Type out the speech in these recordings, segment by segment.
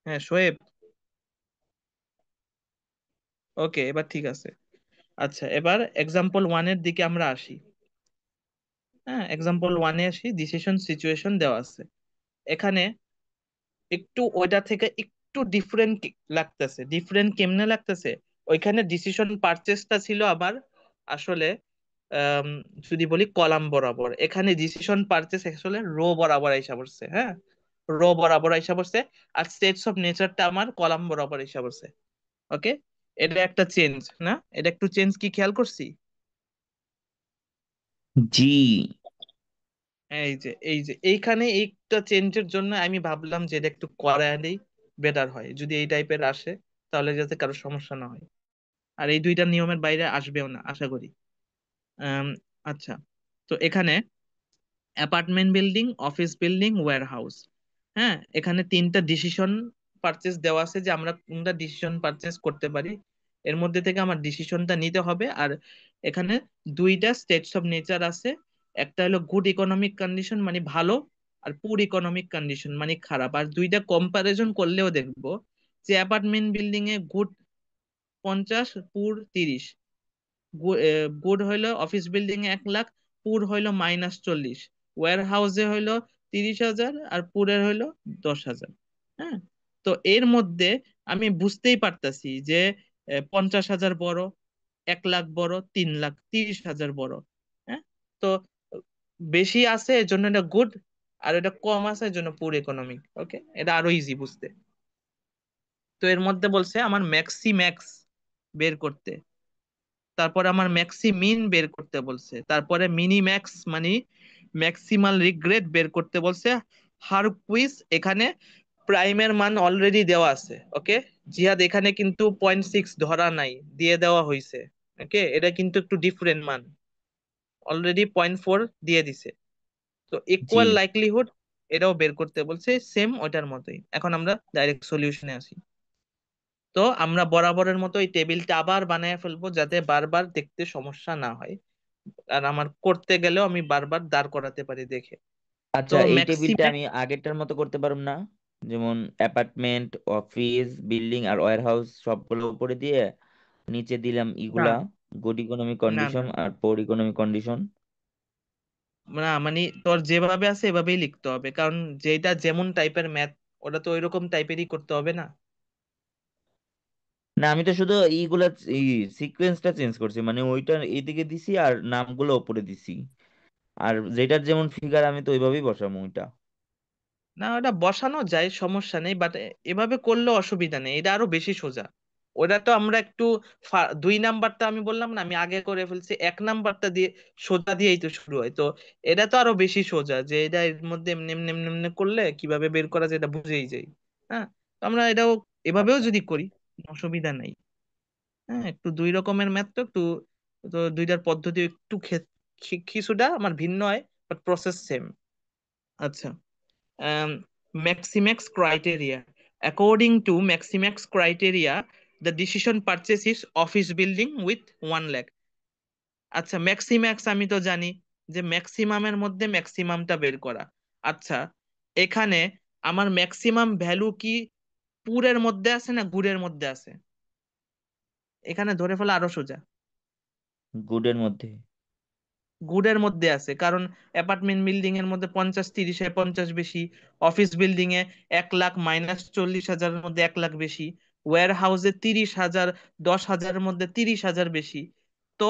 হ্যাঁ শোয়েব। ওকে, এবার ঠিক আছে। আচ্ছা, এবার এক্সাম্পল ওয়ানের দিকে আমরা আসি। হ্যাঁ, এক্সাম্পল ওয়ানে আসি, ডিসিশন সিচুয়েশন দেওয়া আছে এখানে। একটু ওইটা থেকে একটু ডিফারেন্ট লাগতেছে। ডিফারেন্ট কেমনে লাগতেছে? ওইখানে ডিসিশন পারচেসটা ছিল আবার আসলে আম, যদি বলি কলাম বরাবর, এখানে ডিসিশন পারচেস আসলে রো বরাবর আইসা পড়ছে। হ্যাঁ, রো বরাবর আইসা পড়ছে। আর স্টেটস অফ নেচারটা আমার কলাম বরাবর আইসা পড়ছে। ওকে, এটা একটা চেঞ্জ না? এটা একটু চেঞ্জ কি খেয়াল করছি? জি। এই যে এইখানে একটা চেঞ্জের জন্য আমি ভাবলাম যে এটা একটু করালেই বেটার হয়, যদি এই টাইপের আসে তাহলে যাতে কারো সমস্যা না হয়। আর এই দুইটা নিয়মের বাইরে আসবেও না আশা করি। আম, আচ্ছা, তো এখানে apartment building, office building, warehouse. হ্যাঁ, এখানে তিনটা ডিসিশন পারচেস দেওয়া আছে যে আমরা কোনটা ডিসিশন পারচেস করতে পারি। এর মধ্যে থেকে আমার ডিসিশনটা নিতে হবে। আর এখানে দুইটা স্টেটস অফ নেচার আছে। একটা হলো গুড ইকোনমিক কন্ডিশন মানে ভালো, আর পুর ইকোনমিক কন্ডিশন মানে খারাপ। আর দুইটা কম্পারিজন করলেও দেখবো যে অ্যাপার্টমেন্ট বিল্ডিং এ গুড 50, পুর 30। গুড হইলো অফিস বিল্ডিং এ 1 লাখ, পুর হইলো -40। ওয়্যার হাউসে হইলো 30,000 আর পুরের হইলো 10,000। হ্যাঁ, তো এর মধ্যে আমি বুঝতেই পারতাছি যে 50,000 বড়, 1 লাখ বড়, 3 লাখ, 30,000 বড়। হ্যাঁ, তো বেশি আছে এর জন্য এটা গুড, আর এটা কম আছে এর জন্য পুর ইকোনমিক। ওকে, এটা আরো ইজি বুঝতে। তো এর মধ্যে বলছে আমার ম্যাক্সি ম্যাক্স বের করতে, তারপরে আমার ম্যাক্সি মিন বের করতে বলছে, তারপরে মিনি ম্যাক্স মানে ম্যাক্সিমাল রিগ্রেট বের করতে বলছে। হার কুইজ এখানে প্রাইমের মান অলরেডি দেওয়া আছে। ওকে জিহাদ, এখানে কিন্তু 0.6 ধরা নাই, দিয়ে দেওয়া হয়েছে। ওকে, এটা কিন্তু একটু ডিফারেন্ট মান, অলরেডি 0.4 দিয়ে দিছে। তো জি। ইকুয়াল লাইকলিহুড এটাও বের করতে বলছে, সেম ওইটার মতোই। এখন আমরা ডাইরেক্ট সলিউশনে আসি। তো আমরা বরাবরের মতো এই টেবিলটা আবার বানায় ফেলবো যাতে বারবার দেখতে সমস্যা না হয়, আর আমার করতে গেলেও আমি বারবার দাঁড় করাতে পারি দেখে। তো আচ্ছা, এই টেবিলটা ম্যাক্সিমাম। আমি আগেরটার মতো করতে পারুম না? যেমন অ্যাপার্টমেন্ট, অফিস বিল্ডিং আর ওয়্যার হাউস সবগুলো উপরে দিয়ে নিচে দিলাম না ইগুলা, গুড ইকোনমিক না কন্ডিশন না আর পোর ইকোনমিক কন্ডিশন। না, মানে তোর যেভাবে আছে এভাবেই লিখতে হবে, কারণ যেটা যেমন টাইপের ম্যাথ ওটা তো ওইরকম টাইপেরই করতে হবে না। না, আমি তো শুধু এইগুলা সিকোয়েন্সটা চেঞ্জ করছি, মানে ওইটা এইদিকে দিছি আর নামগুলো উপরে দিছি। আর যেটার যেমন ফিগার আমি তো ওইভাবেই বসাবো ওইটা। না, ওটা বসানো যায়, সমস্যা নেই, বাট এভাবে করলে অসুবিধা নেই, এটা আরো বেশি সোজা। ওটা তো আমরা একটু 2 নাম্বারটা আমি বললাম না, আমি আগে করে ফেলছি, 1 নাম্বারটা দিয়ে সোজা দিয়েই তো শুরু হয়। তো এটা তো আরো বেশি সোজা, যে এটা এর মধ্যে এমনি এমনি এমনি এমনি করলে কিভাবে বের করা যায় এটা বুঝেই যাই। হ্যাঁ, তো আমরা এটাও এভাবেও আচ্ছা। যদি করি কোনো অসুবিধা নেই। হ্যাঁ, একটু দুই রকমের ম্যাথ তো একটু, তো দুইটার পদ্ধতি একটু কিছুটা আমার ভিন্ন হয়, বাট প্রসেস সেম। আচ্ছা, Maximax criteria. According to Maximax criteria, the decision purchase is office building with 1 lakh. আচ্ছা, ম্যাক্সিম্যাক্স আমি তো জানি যে ম্যাক্সিমামের মধ্যে ম্যাক্সিমামটা বের করা। আচ্ছা, এখানে আমার ম্যাক্সিমাম ভ্যালু কি পুরের মধ্যে আছে না গুড়ের মধ্যে আছে? এখানে ধরে ফেলা আরো সোজা। গুডের মধ্যে। গুডের মধ্যে আছে, কারণ অ্যাপার্টমেন্ট বিল্ডিং এর মধ্যে 50, 30-এ 50 বেশি। অফিস বিল্ডিং এ 1 লাখ -40,000-এর মধ্যে 1 লাখ বেশি। ওয়্যার হাউসে 30,000, 10,000-এর মধ্যে 30,000 বেশি। তো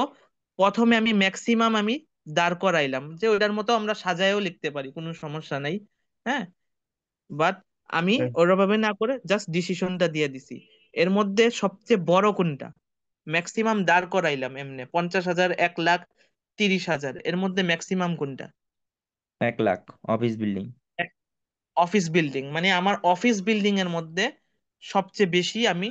প্রথমে আমি ম্যাক্সিমাম আমি দাঁড় করাইলাম, যে ওটার মতো আমরা সাজায়ও লিখতে পারি, কোনো সমস্যা নাই। হ্যাঁ, বাট আমি হুম। ওরভাবে না করে জাস্ট ডিসিশনটা দিয়ে দিছি। এর মধ্যে সবচেয়ে বড় কোনটা? ম্যাক্সিমাম দাঁড় করাইলাম এমনি 50,000, 1 লাখ, 30,000, এর মধ্যে ম্যাক্সিমাম কোনটা? 1 lakh office building. Office building মানে আমার অফিস বিল্ডিং এর মধ্যে সবচেয়ে বেশি আমি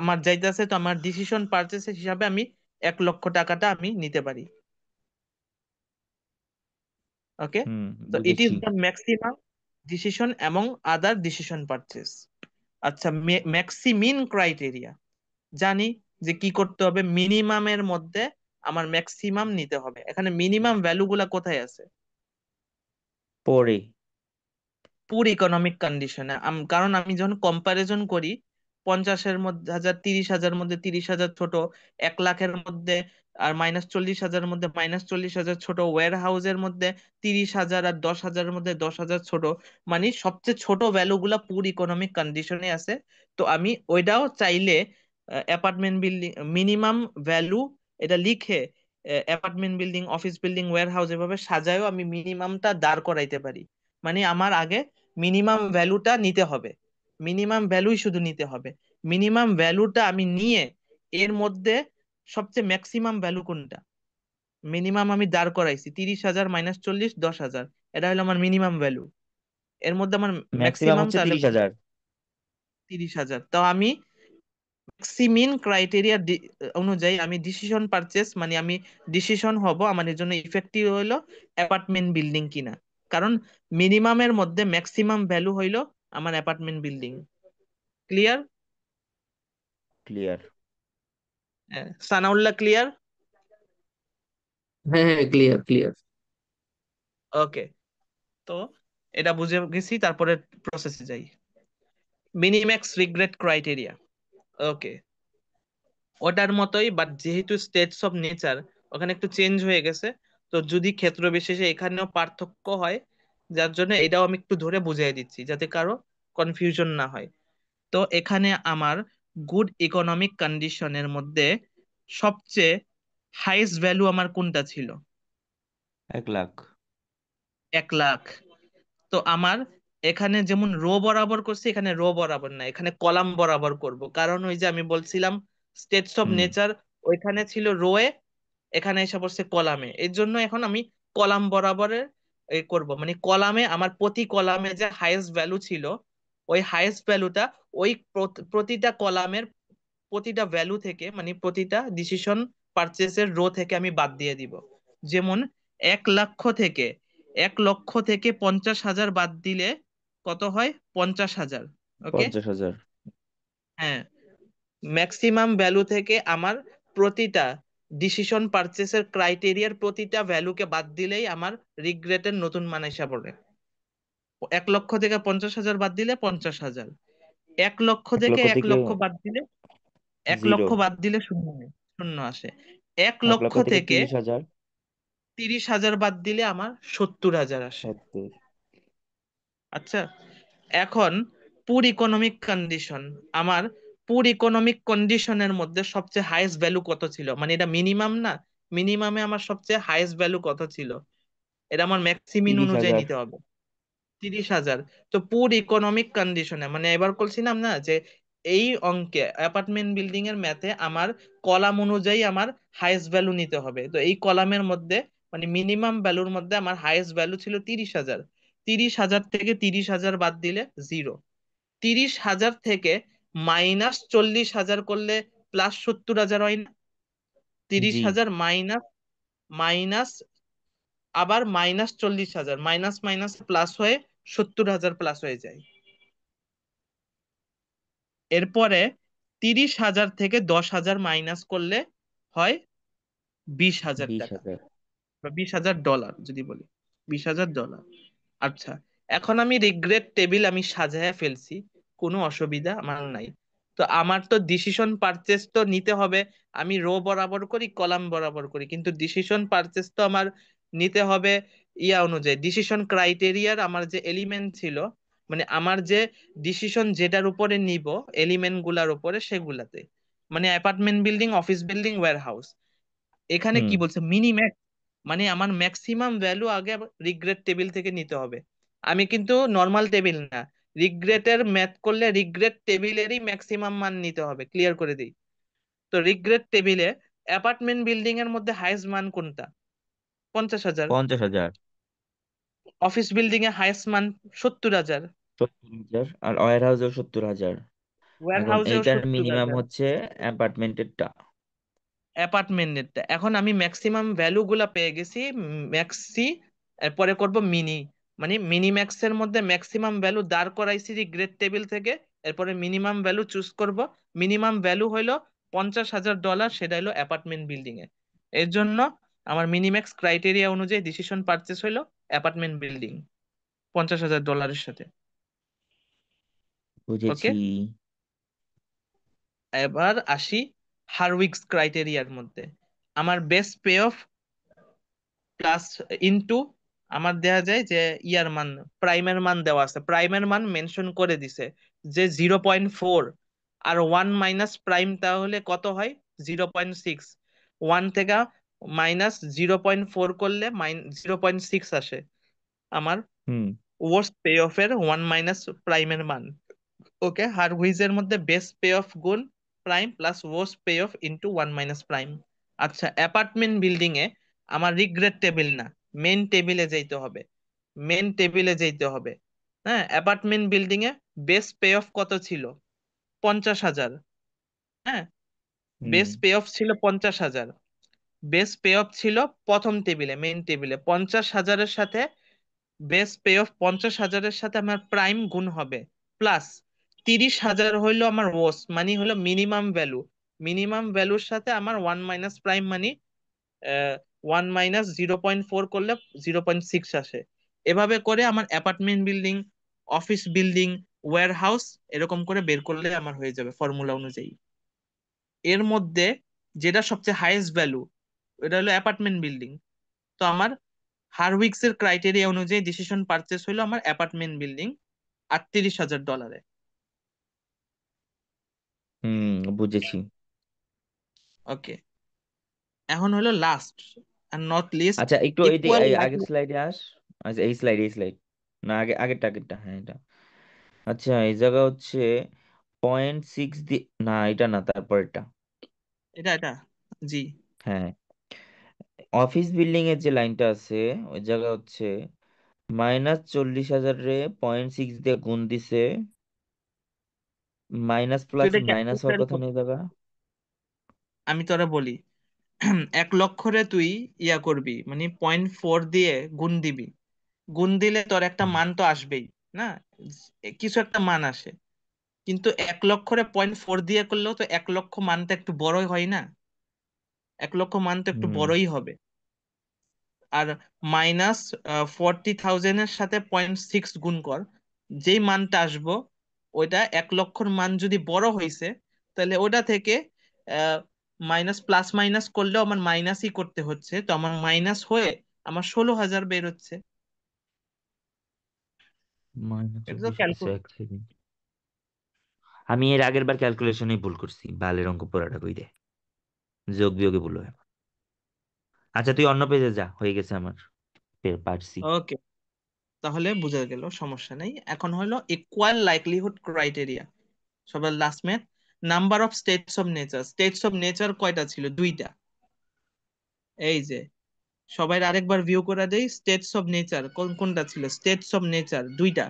আমার যাইতেছে, তো আমার ডিসিশন পারচেস হিসাবে আমি 1 লক্ষ টাকাটা আমি নিতে পারি। ওকে, হুম, তো ইট ইজ বুঝেছি। The maximum decision among other decision purchase. আচ্ছা, ম্যাক্সিমিন ক্রাইটেরিয়া জানি যে কি করতে হবে, মিনিমামের মধ্যে আমার ম্যাক্সিমাম নিতে হবে। এখানে মিনিমাম ভ্যালু গুলা কোথায় আছে? পরে। পুর ইকোনমিক কন্ডিশনে, কারণ আমি যখন কম্পারিজন করি, 50-এর মধ্যে হাজার, 30,000 মধ্যে 30,000 ছোট, 1 লাখের মধ্যে আর -40,000 মধ্যে -40,000 ছোট, ওয়্যার হাউসের মধ্যে 30,000 আর 10,000-এর মধ্যে 10,000 ছোট, মানে সবচেয়ে ছোট ভ্যালু গুলা পুর ইকোনমিক কন্ডিশনে আছে। তো আমি ওইটাও চাইলে অ্যাপার্টমেন্ট বিল্ডিং মিনিমাম ভ্যালু এটা লিখে, apartment building, office building, warehouse এভাবে সাজায়ও আমি মিনিমামটা দাঁড় করাইতে পারি। মানে আমার আগে মিনিমাম ভ্যালুটা নিতে হবে, মিনিমাম ভ্যালুই শুধু নিতে হবে। মিনিমাম ভ্যালুটা আমি নিয়ে এর মধ্যে সবচেয়ে ম্যাক্সিমাম ভ্যালু কোনটা, মিনিমাম আমি দাঁড় করাইছি 30,000 -40, 10,000, এটা হলো আমার মিনিমাম ভ্যালু। এর মধ্যে আমার ম্যাক্সিমাম ম্যাক্সিমাম হচ্ছে তাহলে 30,000। 30,000। তো আমি ম্যাক্সিমিন ক্রাইটেরিয়া অনুযায়ী আমি ডিসিশন পারচেস, মানে আমি ডিসিশন হব আমার এর জন্য ইফেক্টিভ হইলো অ্যাপার্টমেন্ট বিল্ডিং কিনা। কারণ মিনিমামের মধ্যে ম্যাক্সিমাম ভ্যালু হইলো আমার apartment building. Clear? Clear. Sanaullah clear? হ্যাঁ হ্যাঁ, ক্লিয়ার ক্লিয়ার। ওকে। তো এটা বুঝে গেছি, তারপরে প্রসেসে যাই। মিনিম্যাক্স রিগ্রেট ক্রাইটেরিয়া, ওকে, ওটার মতোই, বাট যেহেতু স্টেটস অফ নেচার ওখানে একটু চেঞ্জ হয়ে গেছে, তো যদি ক্ষেত্র বিশেষে এখানেও পার্থক্য হয়, যার জন্য এটাও আমি একটু ধরে বুঝিয়ে দিচ্ছি যাতে কারো কনফিউশন না হয়। তো এখানে আমার গুড ইকোনমিক কন্ডিশনের মধ্যে সবচেয়ে হাইয়েস্ট ভ্যালু আমার কোনটা ছিল? 1 লাখ। 1 লাখ। তো আমার এখানে যেমন রো বরাবর করছি, এখানে রো বরাবর না, এখানে কলাম বরাবর করব। কারণ ওই যে আমি বলছিলাম স্টেটস অফ হুম। নেচার ওইখানে ছিল রোয়ে, এখানে এসে পড়ছে কলামে। এর জন্য এখন আমি কলাম বরাবরের করব, মানে কলামে আমার প্রতি কলামে যে হাইয়েস্ট ভ্যালু ছিল, ওই হাইয়েস্ট ভ্যালুটা ওই প্রতিটা কলামের প্রতিটা ভ্যালু থেকে, মানে প্রতিটা ডিসিশন পারচেসের রো থেকে আমি বাদ দিয়ে দিব। যেমন 1 লক্ষ থেকে 50,000 বাদ দিলে কত হয়? 50,000। ওকে। 50,000। হ্যাঁ, ম্যাক্সিমাম ভ্যালু থেকে আমার প্রতিটা ডিসিশন পারচেসের ক্রাইটেরিয়ার প্রতিটা ভ্যালুকে বাদ দিলেই আমার রিগ্রেটের নতুন মান হিসাব হবে। 1 লক্ষ থেকে 50,000 বাদ দিলে 50,000, 1 লক্ষ এক থেকে লক্ষ এক থেকে লক্ষ বাদ দিলে, এক জিরো। লক্ষ বাদ দিলে শূন্য শূন্য আসে। এক এক লক্ষ লক্ষ থেকে থেকে 30,000। 30,000 বাদ দিলে আমার 70,000 আসে। 70। আচ্ছা, এখন পুর ইকোনমিক কন্ডিশন, আমার পুর ইকোনমিক কন্ডিশনের মধ্যে সবচেয়ে হাইয়েস্ট ভ্যালু কত ছিল, মানে এটা মিনিমাম না, মিনিমামে আমার সবচেয়ে হাইয়েস্ট ভ্যালু কত ছিল, এটা আমার ম্যাক্সিমিন তিরিশ অনুযায়ী হাজার নিতে হবে। 30,000। তো পুর ইকোনমিক কন্ডিশনে, মানে এবার বলছিলাম না যে এই অঙ্কে অ্যাপার্টমেন্ট বিল্ডিং এর ম্যাথে আমার কলাম অনুযায়ী আমার হাইয়েস্ট ভ্যালু নিতে হবে। তো এই কলামের মধ্যে, মানে মিনিমাম ভ্যালুর মধ্যে আমার হাইয়েস্ট ভ্যালু ছিল 30,000। 30,000 থেকে 30,000 বাদ দিলে জিরো। 30,000 থেকে -40,000 করলে +70,000 হয় না? তিরিশ জি। হাজার মাইনাস মাইনাস আবার -40,000, মাইনাস মাইনাস প্লাস হয়ে 70,000 প্লাস হয়ে যায়। এরপরে 30,000 থেকে 10,000 মাইনাস করলে হয় 20,000 বিশ টাকা, হাজার বা $20,000 যদি বলি, $20,000। আচ্ছা, এখন আমি রিগ্রেট টেবিল আমি সাজায় ফেলছি, কোনো অসুবিধা আমার নাই। তো আমার তো ডিসিশন পারচেস তো নিতে হবে, আমি রো বরাবর করি কলাম বরাবর করি, কিন্তু ডিসিশন পারচেস তো আমার নিতে হবে ইয়া অনুযায়ী, ডিসিশন ক্রাইটেরিয়ার আমার যে এলিমেন্ট ছিল, মানে আমার যে ডিসিশন যেটার উপরে নিব এলিমেন্ট গুলার উপরে সেগুলাতে, মানে apartment building, office building, warehouse. এখানে হুম। কি বলছে মিনিম্যাক্স, মানে আমার ম্যাক্সিমাম ভ্যালু আগে রিগ্রেট টেবিল থেকে নিতে হবে। আমি কিন্তু নর্মাল টেবিল না, রিগ্রেটের ম্যাথ করলে রিগ্রেট টেবিলেরই ম্যাক্সিমাম মান নিতে হবে। ক্লিয়ার করে দিই। তো রিগ্রেট টেবিলে অ্যাপার্টমেন্ট বিল্ডিং এর মধ্যে হাইয়েস্ট মান কোনটা? 50,000। 50,000। অফিস বিল্ডিং এ হাইয়েস্ট মান 70,000। 70,000 আর ওয়্যার হাউসেও 70,000। ওয়্যার এখন হাউসেও এইটার সত্তর মিনিমাম হাজার হচ্ছে অ্যাপার্টমেন্টেরটা। অ্যাপার্টমেন্টের। এখন আমি ম্যাক্সিমাম ভ্যালু গুলা পেয়ে গেছি, ম্যাক্সি, এরপরে করব মিনি, মানে মিনিম্যাক্স এর মধ্যে ম্যাক্সিমাম ভ্যালু দাঁড় করাইছি গ্রেড টেবিল থেকে, এরপরে মিনিমাম ভ্যালু চুজ করব। মিনিমাম ভ্যালু হইলো $50,000, সেটা হলো অ্যাপার্টমেন্ট বিল্ডিং এ। এর জন্য আমার মিনিম্যাক্স ক্রাইটেরিয়া অনুযায়ী ডিসিশন পারচেস হইলো অ্যাপার্টমেন্ট বিল্ডিং $50,000 সাথে। ওকে, বুঝেছি। এবার আসি হারউইক্স ক্রাইটেরিয়ার মধ্যে। আমার best pay off plus into, আমার দেয়া যায় যে ইয়ার মান, প্রাইমের মান দেওয়া আছে, প্রাইমের মান মেনশন করে দিছে যে 0.4, আর ওয়ান মাইনাস প্রাইম তাহলে কত হয়? 0.6। ওয়ান থেকে মাইনাস 0.4 করলে 0.6 আসে আমার হুম ওয়ার্স্ট পে অফ এর ওয়ান মাইনাস প্রাইমের মান। ওকে, হারহুইজের মধ্যে বেস্ট পে অফ গুণ prime plus worst pay off into one minus prime. আচ্ছা, অ্যাপার্টমেন্ট বিল্ডিং এ আমার রিগ্রেড টেবিল না, মেন টেবিলে যাইতে হবে, মেন টেবিলে যাইতে হবে। হ্যাঁ, অ্যাপার্টমেন্ট বিল্ডিং এ বেস্ট পে অফ কত ছিল? 50,000। হ্যাঁ, হুম বেস্ট পে অফ ছিল 50,000। বেস্ট পে অফ ছিল প্রথম টেবিলে, মেন টেবিলে 50,000-এর সাথে বেস্ট পে অফ 50,000-এর সাথে আমার প্রাইম গুণ হবে, প্লাস 30,000 হইলো আমার ওস মানে হলো মিনিমাম ভ্যালু। মিনিমাম ভ্যালুর সাথে আমার ওয়ান মাইনাস প্রাইম মানে ওয়ান মাইনাস 0.4 করলে 0.6 আসে। এভাবে করে আমার apartment building, office building, warehouse এরকম করে বের করলে আমার হয়ে যাবে ফর্মুলা অনুযায়ী। এর মধ্যে যেটা সবচেয়ে হাইয়েস্ট ভ্যালু, এটা হলো অ্যাপার্টমেন্ট বিল্ডিং। তো আমার হারউইক্স এর ক্রাইটেরিয়া অনুযায়ী ডিসিশন পারচেস হলো আমার অ্যাপার্টমেন্ট বিল্ডিং $38,000। হুম বুঝেছি। ওকে, এখন হলো লাস্ট আর নট লিস্ট, আচ্ছা একটু ইকুয়াল এই আগের লাইকলি। স্লাইডে আস। আচ্ছা এই স্লাইড না, আগেরটা আগেরটা, হ্যাঁ এটা। আচ্ছা এই জায়গা হচ্ছে 0.6 দিয়ে, না এটা না, তারপর এটা। এটা জি। হ্যাঁ, অফিস বিল্ডিং এর যে লাইনটা আছে ওই জায়গা হচ্ছে -40,000 রে 0.6 দিয়ে গুণ দিছে, মাইনাস তুই প্লাস এটা মাইনাস হওয়ার ক্যালকুলেটারে কথা কর। নেই জায়গা। আমি তোরা বলি, 1 লক্ষরে তুই ইয়া করবি মানে 0.4 দিয়ে গুণ দিবি। গুণ দিলে তোর একটা হুম মান তো আসবেই, না? কিছু একটা মান আসে। কিন্তু 1 লক্ষরে 0.4 দিয়ে করলেও তো 1 লক্ষ মানটা একটু বড়ই হয় না? 1 লক্ষ মান তো একটু হুম বড়ই হবে। আর মাইনাস 40,000-এর সাথে 0.6 গুণ কর, যেই মানটা আসবো ওইটা 1 লক্ষর মান যদি বড় হয়েছে, তাহলে ওটা থেকে মাইনাস প্লাস মাইনাস করলেও আমার মাইনাসই করতে হচ্ছে, তো আমার মাইনাস হয়ে আমার 16,000 বের হচ্ছে। মাইনাস এটা তো 24, আচ্ছা ক্যালকুলেট। এক সেকেন্ড। আমি এর আগের বার ক্যালকুলেশনেই ভুল করছি, বালের অঙ্ক পড়াটা কই রে, যোগ বিয়োগে ভুল হয়। আচ্ছা তুই অন্য পেজে যা, হয়ে গেছে আমার, পারছি। ওকে, তাহলে বোঝা গেল, সমস্যা নেই। এখন হলো ইকুয়াল লাইকলিহুড ক্রাইটেরিয়া, সবার last math. Number of states of nature, states of nature কয়টা ছিল? দুইটা। এই যে, সবাই আরেকবার ভিউ করে দেই, স্টেটস অফ নেচার কোন কোনটা ছিল? স্টেটস অফ নেচার দুইটা,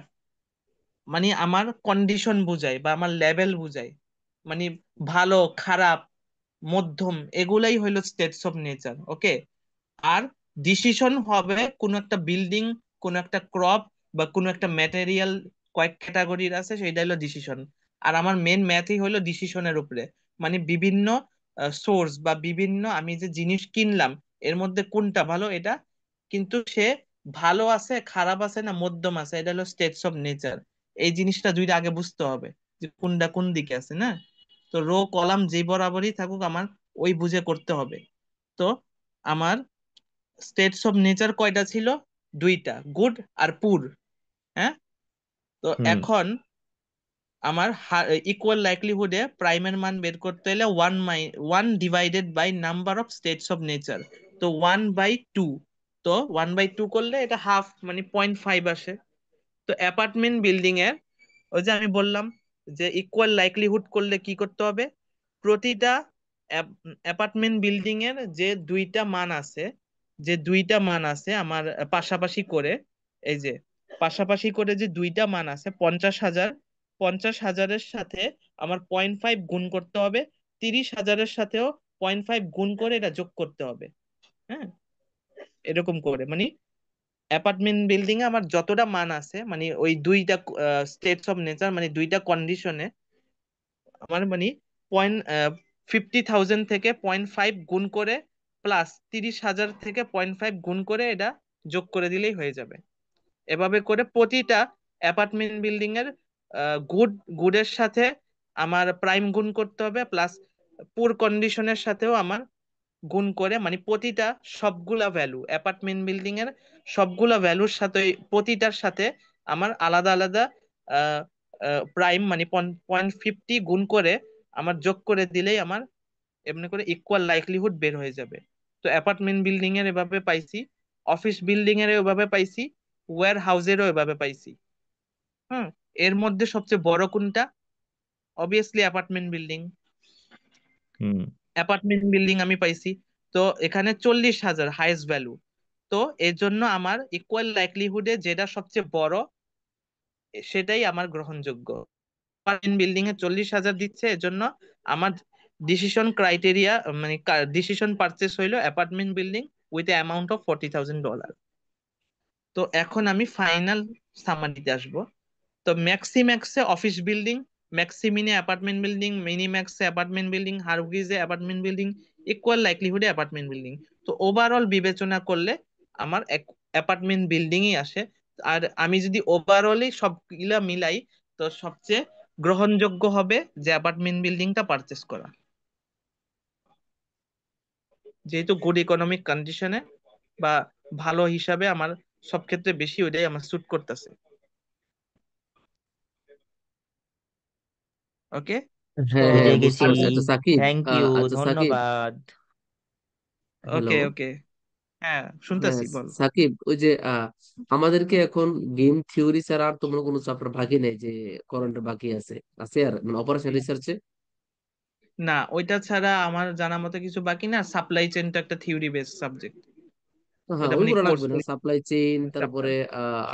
মানে আমার কন্ডিশন বুঝায় বা আমার লেভেল বুঝায়, মানে ভালো, খারাপ, মধ্যম, এগুলাই হইলো স্টেটস অফ নেচার। ওকে, আর ডিসিশন হবে কোন একটা বিল্ডিং, কোন একটা ক্রপ বা কোন একটা ম্যাটেরিয়াল কয়েক ক্যাটাগরির আছে, সেটা হলো ডিসিশন। আর আমার মেন ম্যাথই হলো ডিসিশনের উপরে, মানে বিভিন্ন সোর্স বা বিভিন্ন আমি যে জিনিস কিনলাম এর মধ্যে কোনটা ভালো, এটা কিন্তু সে ভালো আছে, খারাপ আছে না মধ্যম আছে, এটা হলো স্টেটস অফ নেচার। এই জিনিসটা দুইটা আগে বুঝতে হবে যে কোনটা কোন দিকে আছে, না? তো রো কলাম যে বরাবরই থাকুক আমার ওই বুঝে করতে হবে। তো আমার স্টেটস অফ নেচার কয়টা ছিল? দুইটা, গুড আর পুর। হ্যাঁ, তো হুম এখন আমার ইকুয়াল লাইকলিহুডে প্রাইমের মান বের করতে হলে one divided by number of states of nature, তো 1/2। তো 1/2 করলে এটা হাফ মানে 0.5 আসে। তো অ্যাপার্টমেন্ট বিল্ডিং এর ওই যে আমি বললাম যে ইকুয়াল লাইকলিহুড করলে কি করতে হবে, প্রতিটা অ্যাপার্টমেন্ট বিল্ডিং এর যে দুইটা মান আছে, যে দুইটা মান আছে আমার পাশাপাশি করে, এই যে পাশাপাশি করে যে দুইটা মান আছে, 50,000, 50,000-এর সাথে আমার 0.5 গুণ করতে হবে, 30,000-এর সাথেও 0.5 গুণ করে এটা যোগ করতে হবে। হ্যাঁ, এরকম করে মানে অ্যাপার্টমেন্ট বিল্ডিং এ আমার যতটা মান আছে মানে ওই দুইটা স্টেটস অফ নেচার মানে দুইটা কন্ডিশনে আমার মানে 50,000 থেকে 0.5 গুণ করে প্লাস 30,000 থেকে 0.5 গুণ করে এটা যোগ করে দিলেই হয়ে যাবে। এভাবে করে প্রতিটা অ্যাপার্টমেন্ট বিল্ডিং এর গুড গুডের সাথে আমার প্রাইম গুণ করতে হবে, প্লাস পুর কন্ডিশনের সাথেও আমার গুণ করে, মানে প্রতিটা সবগুলা ভ্যালু অ্যাপার্টমেন্ট বিল্ডিং এর সবগুলা ভ্যালুর সাথে প্রতিটার সাথে আমার আলাদা আলাদা প্রাইম মানে 0.50 গুণ করে আমার যোগ করে দিলেই আমার এমনি করে ইকুয়াল লাইকলিহুড বের হয়ে যাবে। তো অ্যাপার্টমেন্ট বিল্ডিং এর এভাবে পাইছি, অফিস বিল্ডিং এর এভাবে পাইছি, ওয়্যার হাউসেরও এভাবে পাইছি। হুম। এর মধ্যে সবচেয়ে বড় কোনটা? Obviously apartment building. Hmm. Apartment building আমি পাইছি। তো এখানে 40,000 হাইয়েস্ট ভ্যালু। তো এর জন্য আমার ইকুয়াল লাইকলিহুডে যেটা সবচেয়ে বড় সেটাই আমার গ্রহণযোগ্য। অ্যাপার্টমেন্ট বিল্ডিং এ 40,000 দিচ্ছে, এর জন্য আমার ডিসিশন ক্রাইটেরিয়া মানে ডিসিশন পারচেস হইলো apartment building with amount of $40,000। তো এখন আমি ফাইনাল সামারিতে আসবো। তো ম্যাক্সিম্যাক্সে অফিস বিল্ডিং, ম্যাক্সিমিনে অ্যাপার্টমেন্ট বিল্ডিং, মিনিম্যাক্সে অ্যাপার্টমেন্ট বিল্ডিং, হারগিজে অ্যাপার্টমেন্ট বিল্ডিং, ইকুয়াল লাইকলিহুডে অ্যাপার্টমেন্ট বিল্ডিং। তো ওভারঅল বিবেচনা করলে আমার অ্যাপার্টমেন্ট বিল্ডিংই আসে। আর আমি যদি ওভারঅলই সবগুলা মিলাই, তো সবচেয়ে গ্রহণযোগ্য হবে যে অ্যাপার্টমেন্ট বিল্ডিংটা পারচেস করা, যেহেতু গুড ইকোনমিক কন্ডিশনে বা ভালো হিসাবে আমার সব ক্ষেত্রে বেশি ওইটাই আমার স্যুট করতেছে। ওকে। তো হ্যাঁ বুঝে হ্যাঁ, বুঝতে গেছি। আর পারছি। আচ্ছা সাকিব, থ্যাংক ইউ, আচ্ছা সাকিব, ধন্যবাদ। হ্যালো। ওকে ওকে, হ্যাঁ হ্যাঁ শুনতেছি, বল। সাকিব, ওই যে আমাদেরকে এখন গেম থিওরি ছাড়া আর তো মনে হয় কোনো চ্যাপ্টার বাকি নেই যে করণটা বাকি আছে, আছে আর মানে অপারেশন রিসার্চে? না, ওইটা ছাড়া আমার জানা মতো কিছু বাকি না। সাপ্লাই চেনটা একটা থিওরি বেস সাবজেক্ট, হ্যাঁ ওটা মানে ওইগুলো কোর্স লাগবে না, সাপ্লাই চেইন, চ্যাপ্টার। তারপরে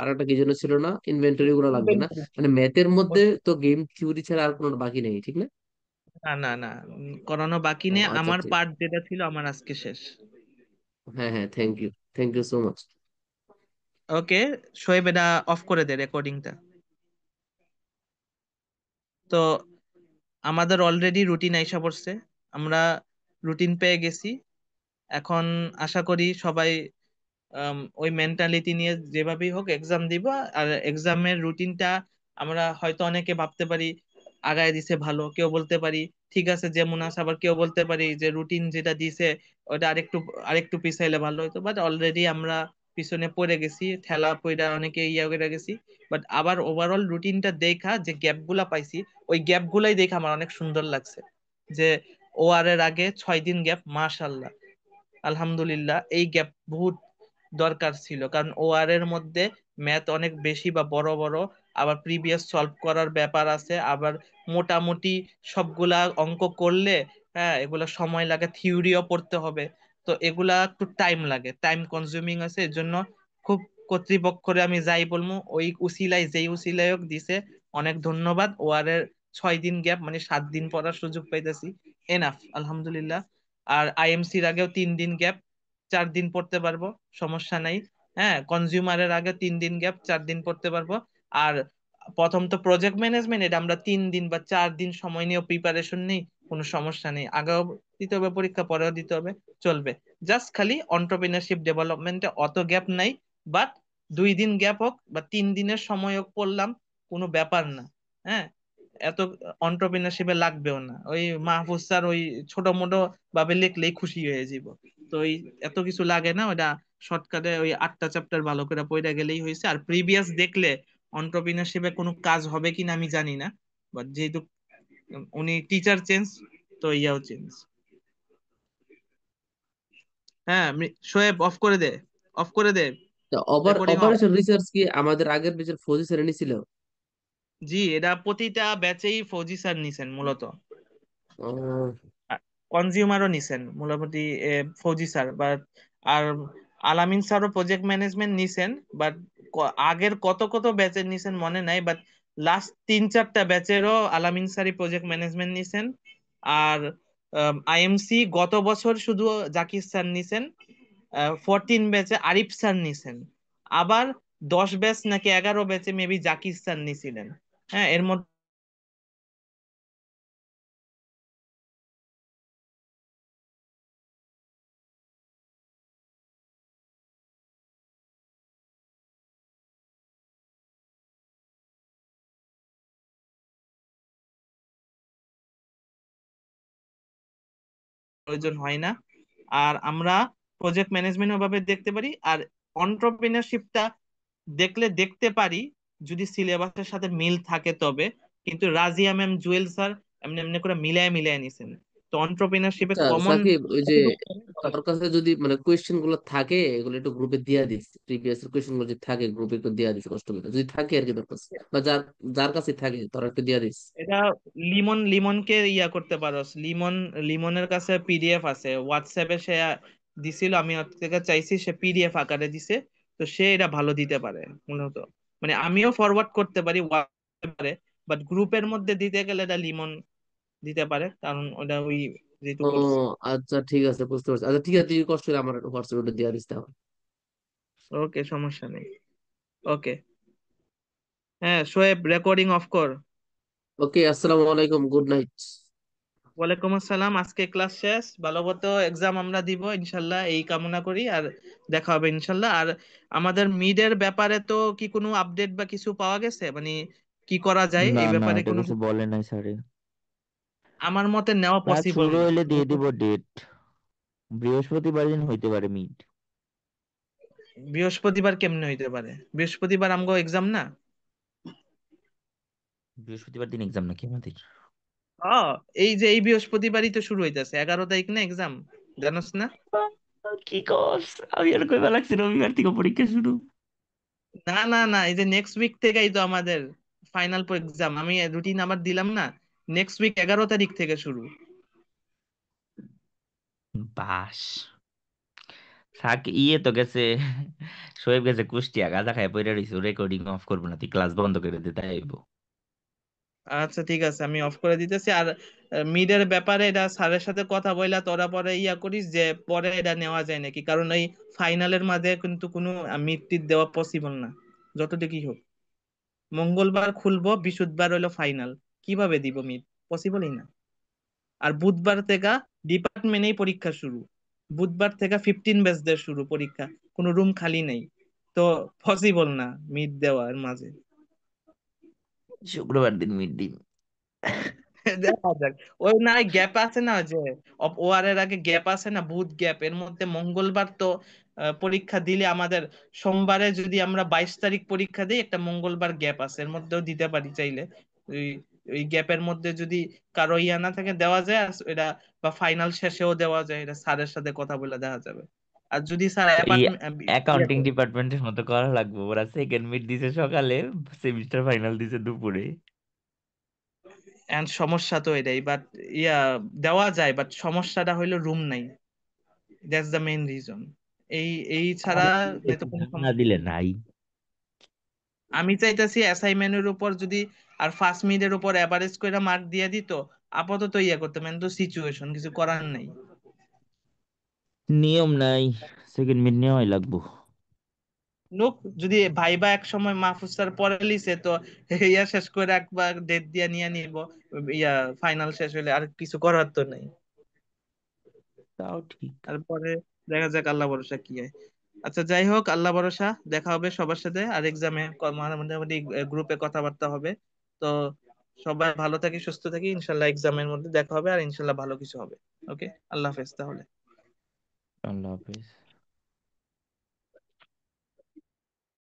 আর একটা কি যেন ছিল না, ইনভেন্টরি, গুলো লাগবে না? মানে ম্যাথের মধ্যে তো গেম থিওরি ছাড়া আর কোনো বাকি নেই, ঠিক না? না না না, করানো বাকি ও নেই, আচ্ছা আমার ঠিক। পার্ট যেটা ছিল আমার আজকে শেষ। হ্যাঁ হ্যাঁ, thank you, thank you so much. Okay, Shoaib এটা অফ করে দে রেকর্ডিংটা। তো আমাদের অলরেডি রুটিন আইসা পড়ছে, আমরা রুটিন পেয়ে গেছি। এখন আশা করি সবাই ওই মেন্টালিটি নিয়ে যেভাবেই হোক এক্সাম দিব। আর এক্সামের রুটিনটা আমরা হয়তো অনেকে ভাবতে পারি আগায় দিছে ভালো, কেউ বলতে পারি ঠিক আছে যেমন আছে, আবার কেউ বলতে পারি যে রুটিন যেটা দিছে ওটা আরেকটু আরেকটু পিছাইলে ভালো হতো। বাট অলরেডি আমরা পিছনে পড়ে গেছি, ঠেলা পইড়া অনেকে ইয়া করে গেছি। বাট আবার ওভারঅল রুটিনটা দেখা যে গ্যাপ গুলা পাইছি, ওই গ্যাপ গুলাই দেখে আমার অনেক সুন্দর লাগছে। যে ওআর এর আগে 6 দিন গ্যাপ, মাশাল্লাহ, আলহামদুলিল্লাহ। এই গ্যাপ বহুত দরকার ছিল, কারণ ওআর এর মধ্যে ম্যাথ অনেক বেশি বা বড় বড়, আবার প্রিভিয়াস সলভ করার ব্যাপার আছে, আবার মোটামুটি সবগুলা অঙ্ক করলে হ্যাঁ এগুলা সময় লাগে, থিওরিও পড়তে হবে। তো এগুলা একটু টাইম লাগে, টাইম কনজিউমিং আছে। এর জন্য খুব কর্তৃপক্ষরে আমি যাই বলবো, ওই উসিলাই যেই উসিলাই হোক দিছে, অনেক ধন্যবাদ। ওআর এর 6 দিন গ্যাপ মানে 7 দিন পড়ার সুযোগ পাইতেছি, এনাফ আলহামদুলিল্লাহ। আর আইএমসির আগেও 3 দিন গ্যাপ, 4 দিন পড়তে পারবো, সমস্যা নাই। হ্যাঁ, কনজিউমারের আগে 3 দিন গ্যাপ, 4 দিন পড়তে পারবো। আর প্রথম তো প্রজেক্ট ম্যানেজমেন্ট, এটা আমরা 3 দিন বা 4 দিন সময় নিয়েও প্রিপারেশন নেই, কোনো সমস্যা নেই। আগেও দিতে হবে পরীক্ষা, পরেও দিতে হবে, চলবে। জাস্ট খালি অন্টারপ্রিনারশিপ ডেভেলপমেন্টে অত গ্যাপ নাই। বাট 2 দিন গ্যাপ হোক বা 3 দিনের সময় হোক পড়লাম, কোনো ব্যাপার না। হ্যাঁ, এত অন্টারপ্রিনারশিপে লাগবেও না, ওই মাহফুজ স্যার ওই ছোট মোটো ভাবে লিখলেই খুশি হয়ে যাব। তো ওই এত কিছু লাগে না, ওটা শর্টকাটে ওই 8টা চ্যাপ্টার ভালো করে পড়ে গেলেই হয়েছে। আর প্রিভিয়াস দেখলে অন্টারপ্রিনারশিপে কোনো কাজ হবে কিনা আমি জানি না, বাট যেহেতু উনি টিচার চেঞ্জ, তো ইয়াও চেঞ্জ। হ্যাঁ, শোয়েব অফ করে দে, অফ করে দে, তো রেকর্ডিং অফ। অপারেশন রিসার্চ কি আমাদের আগের বেচের ফৌজি স্যার নিছিল? জি, এটা প্রতিটা ব্যাচেই ফৌজি স্যার নিছেন মূলত, ও কনজিউমারও নিছেন মোটামুটি ফৌজি স্যার। বাট আর আলামিন স্যারও প্রজেক্ট ম্যানেজমেন্ট নিছেন। বাট আগের কত কত ব্যাচের নিছেন মনে নাই, বাট লাস্ট 3-4টা ব্যাচেরও আলামিন স্যারই প্রজেক্ট ম্যানেজমেন্ট নিছেন। আর আইএমসি গত বছর শুধু জাকির স্যার নিছেন, 14 ব্যাচে আরিফ স্যার নিছেন। আবার 10 ব্যাচ নাকি 11 ব্যাচে মেবি জাকির স্যার নিছিলেন। হ্যাঁ, এর মধ্যে প্রয়োজন হয় না। আর আমরা প্রজেক্ট ম্যানেজমেন্ট ভাবে দেখতে পারি, আর অন্টারপ্রিনারশিপটা দেখতে পারি যদি সিলেবাসের সাথে মিল থাকে তবে। কিন্তু রাজিয়া ম্যাম, জুয়েল স্যার এমনি এমনি করে মিলায় মিলায় নিছেন। তো অন্টারপ্রিনারশিপে আচ্ছা কমন সাকিব, ওই যে তোর কাছে যদি মানে কোয়েশ্চেন গুলো থাকে এগুলো একটু গ্রুপে দিয়া দিস, প্রিভিয়াস এর কোয়েশ্চেন গুলো যদি থাকে গ্রুপে একটু দিয়া দিস, কষ্ট করে যদি থাকে আর কি তোর কাছে, বা যার যার কাছে থাকে তোরা একটু দিয়া দিস। এটা লিমনকে ইয়া করতে পারোস। লিমনের কাছে পিডিএফ আছে হোয়াটসঅ্যাপে, সে দিছিল, আমি ওর থেকে চাইছি, সে পিডিএফ আকারে দিছে। তো সে এটা ভালো দিতে পারে মূলত। মানে আমিও ফরওয়ার্ড করতে পারি পারে, বাট গ্রুপের মধ্যে দিতে গেলে এটা লিমন দিতে পারে, কারণ ওটা ওই যেহেতু ও করছে। আচ্ছা ঠিক আছে, বুঝতে পারছি। আচ্ছা ঠিক আছে, তুই কষ্ট করে আমার হোয়াটসঅ্যাপে দিয়া দিস তাহলে। ওকে, সমস্যা নেই। ওকে। হ্যাঁ শোয়েব, রেকর্ডিং অফ কর। ওকে, আসসালামু আলাইকুম, গুড নাইট। ওয়ালাইকুম আসসালাম। আজকে ক্লাস শেষ, ভালো মতো এক্সাম আমরা দিব ইনশাল্লাহ, এই কামনা করি। আর দেখা হবে ইনশাল্লাহ। আর আমাদের মিডের ব্যাপারে তো কি কোনো আপডেট বা কিছু পাওয়া গেছে, মানে কি করা যায় না এই না, ব্যাপারে এটা কোনো কিছু বলে নাই স্যারে। আমার মতে নেওয়া ম্যাচ পসিবল শুরু না। হইলে দিয়ে দিব ডেট, বৃহস্পতিবার দিন হইতে পারে মিট। বৃহস্পতিবার কেমনে হইতে পারে? বৃহস্পতিবার আমগো এক্সাম না। বৃহস্পতিবার দিন এক্সাম নাকি আমাদের? ও, এই যে এই বৃহস্পতিবারই তো শুরু হইতেছে, 11 তারিখ না এক্সাম, জানোস না? কি কস, আমি আর কইবা লাগছে রবিবার থেকে পরীক্ষা শুরু। না না না, এই যে নেক্সট উইক থেকেই তো আমাদের ফাইনাল এক্সাম, আমি রুটিন আমার দিলাম না। নেক্সট উইক 11 তারিখ থেকে শুরু। বাস তো গেছে, শোয়েব গেছে কুষ্টিয়া, গাঁজা খায় পইরা রইছে, রেকর্ডিং অফ করবো না, তুই ক্লাস বন্ধ করে দে তাই আইবো। আচ্ছা ঠিক আছে, আমি অফ করে দিতেছি। আর মিডের ব্যাপারে এটা স্যারের সাথে কথা বইলা তোরা পরে ইয়া করিস যে পরে এটা নেওয়া যায় নাকি, কারণ এই ফাইনালের মাঝে কিন্তু কোনো মিড টিড দেওয়া পসিবল না, যতটুকুই হোক। মঙ্গলবার খুলবো, বৃহস্পতিবার হইলো ফাইনাল, কিভাবে দিব মিড? পসিবলই না। আর বুধবার থেকে ডিপার্টমেন্টেই পরীক্ষা শুরু। বুধবার থেকে 15 ব্যাচদের শুরু পরীক্ষা, কোনো রুম খালি নেই। তো পসিবল না মিড দেওয়ার মাঝে। শুক্রবার দিন মিড দিন। দেখা যাক। ওই না গ্যাপ আছে না, ওই যে ওয়ার এর আগে গ্যাপ আছে না, বুধ গ্যাপ, এর মধ্যে মঙ্গলবার তো পরীক্ষা দিলে আমাদের সোমবারে যদি আমরা 22 তারিখ পরীক্ষা দিই, একটা মঙ্গলবার গ্যাপ আছে, এর মধ্যেও দিতে পারি চাইলে। ওই ওই গ্যাপের মধ্যে যদি কারো ইয়া না থাকে দেওয়া যায়, আর এটা বা ফাইনাল শেষেও দেওয়া যায়, এটা স্যারের সাথে কথা বলে দেখা যাবে। আর যদি স্যার এই অ্যাকাউন্টিং ডিপার্টমেন্টের মতো করা লাগবে, ওরা সেকেন্ড মিড দিছে সকালে, সেমিস্টার ফাইনাল দিছে দুপুরে। এন্ড সমস্যা তো এটাই, বাট ইয়া দেওয়া যায়, বাট সমস্যাটা হইলো রুম নাই। That's the main reason. এই এই ছাড়া আরে নাই তো কোনো না সমস্যা। দিলে নাই। আমি চাইতেছি অ্যাসাইনমেন্টের উপর যদি আর ফার্স্ট মিডের উপর এভারেজ করে মার্ক দিয়ে দিত, আপাতত ইয়া করতে মানে তো সিচুয়েশন কিছু করার নাই। নিয়ম নাই, সেকেন্ড মিড নেওয়াই লাগবো। লোক যদি ভাইবা এক সময় মাহফুজ স্যার পড়ে লিছে, তো ইয়া শেষ করে একবার ডেট দিয়ে নিয়ে নিব, ইয়া ফাইনাল শেষ হলে আর কিছু করার তো নাই। তাও ঠিক। তারপরে দেখা যাক আল্লাহ ভরসা কি হয়। আচ্ছা যাই হোক, আল্লাহ ভরসা, দেখা হবে সবার সাথে আর এক্সামে মোটামুটি গ্রুপে কথাবার্তা হবে। তো সবাই ভালো থাকি, সুস্থ থাকি, ইনশাল্লাহ এক্সামের মধ্যে দেখা হবে, আর ইনশাল্লাহ ভালো কিছু হবে। ওকে, আল্লাহ হাফেজ তাহলে। আল্লাহ হাফেজ।